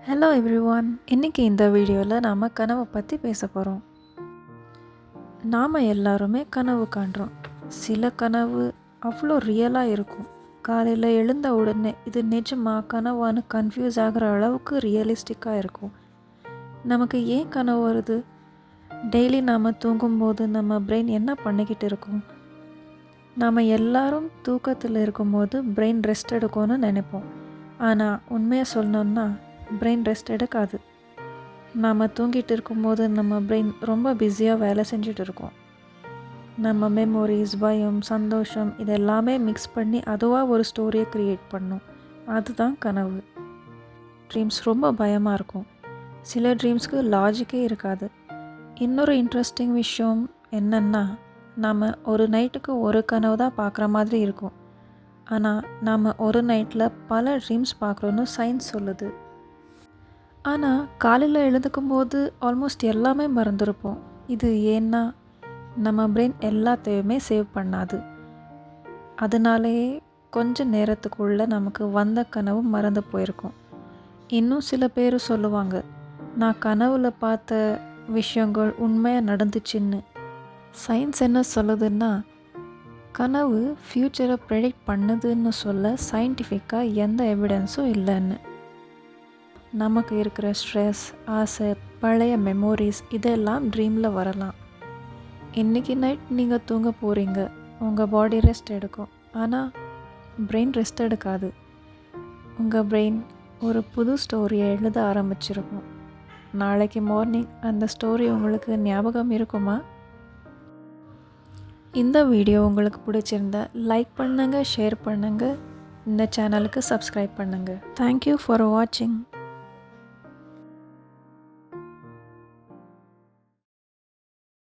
Hello everyone. இன்றைக்கி இந்த வீடியோவில் நாம் கனவை பற்றி பேச போகிறோம். நாம் எல்லாருமே கனவு காண்றோம். சில கனவு அவ்வளோ ரியலாக இருக்கும். காலையில் எழுந்த உடனே இது நிஜமா கனவான்னு கன்ஃபியூஸ் ஆகிற அளவுக்கு ரியலிஸ்டிக்காக இருக்கும். நமக்கு ஏன் கனவு வருது? டெய்லி நாம் தூங்கும்போது நம்ம பிரெயின் என்ன பண்ணிக்கிட்டு இருக்கோம்? நாம் எல்லாரும் தூக்கத்தில் இருக்கும்போது பிரெயின் ரெஸ்ட் எடுக்கும்னு நினைப்போம். ஆனால் உண்மையாக சொல்லணுன்னா பிரெயின் ரெஸ்ட் எடுக்காது. நாம் தூங்கிட்டு இருக்கும்போது நம்ம பிரெயின் ரொம்ப பிஸியாக வேலை செஞ்சுட்டு இருக்கோம். நம்ம மெமோரிஸ், பயம், சந்தோஷம் இதெல்லாமே மிக்ஸ் பண்ணி அதுவாக ஒரு ஸ்டோரியை க்ரியேட் பண்ணும். அதுதான் கனவு. ட்ரீம்ஸ் ரொம்ப பயமாக இருக்கும். சில ட்ரீம்ஸ்க்கு லாஜிக்கே இருக்காது. இன்னொரு இன்ட்ரெஸ்டிங் விஷயம் என்னென்னா, நாம் ஒரு நைட்டுக்கு ஒரு கனவு தான் பார்க்குற மாதிரி இருக்கும். ஆனால் நாம் ஒரு நைட்டில் பல ட்ரீம்ஸ் பார்க்குறோன்னு சயின்ஸ் சொல்லுது. ஆனால் காலையில் எழுந்துக்கும் போது ஆல்மோஸ்ட் எல்லாமே மறந்துருப்போம். இது ஏன்னா நம்ம பிரெயின் எல்லாத்தையுமே சேவ் பண்ணாது. அதனாலேயே கொஞ்சம் நேரத்துக்குள்ளே நமக்கு வந்த கனவு மறந்து போயிருக்கும். இன்னும் சில பேர் சொல்லுவாங்க, நான் கனவுல பார்த்த விஷயங்கள் உண்மையாக நடந்துச்சுன்னு. சயின்ஸ் என்ன சொல்லுதுன்னா, கனவு ஃப்யூச்சரை ப்ரெடிக்ட் பண்ணுதுன்னு சொல்ல சயின்டிஃபிக்காக எந்த எவிடன்ஸும் இல்லைன்னு. நமக்கு இருக்கிற ஸ்ட்ரெஸ், ஆசை, பழைய மெமோரிஸ் இதெல்லாம் ட்ரீமில் வரலாம். இன்றைக்கி நைட் நீங்கள் தூங்க போகிறீங்க, உங்கள் பாடி ரெஸ்ட் எடுக்கும். ஆனால் பிரெயின் ரெஸ்ட் எடுக்காது. உங்கள் பிரெயின் ஒரு புது ஸ்டோரியை எழுத ஆரம்பிச்சிருக்கும். நாளைக்கு மார்னிங் அந்த ஸ்டோரி உங்களுக்கு ஞாபகம் இருக்குமா? இந்த வீடியோ உங்களுக்கு பிடிச்சிருந்தா லைக் பண்ணுங்கள், ஷேர் பண்ணுங்கள், இந்த சேனலுக்கு சப்ஸ்கிரைப் பண்ணுங்கள். தேங்க்யூ ஃபார் வாட்சிங்.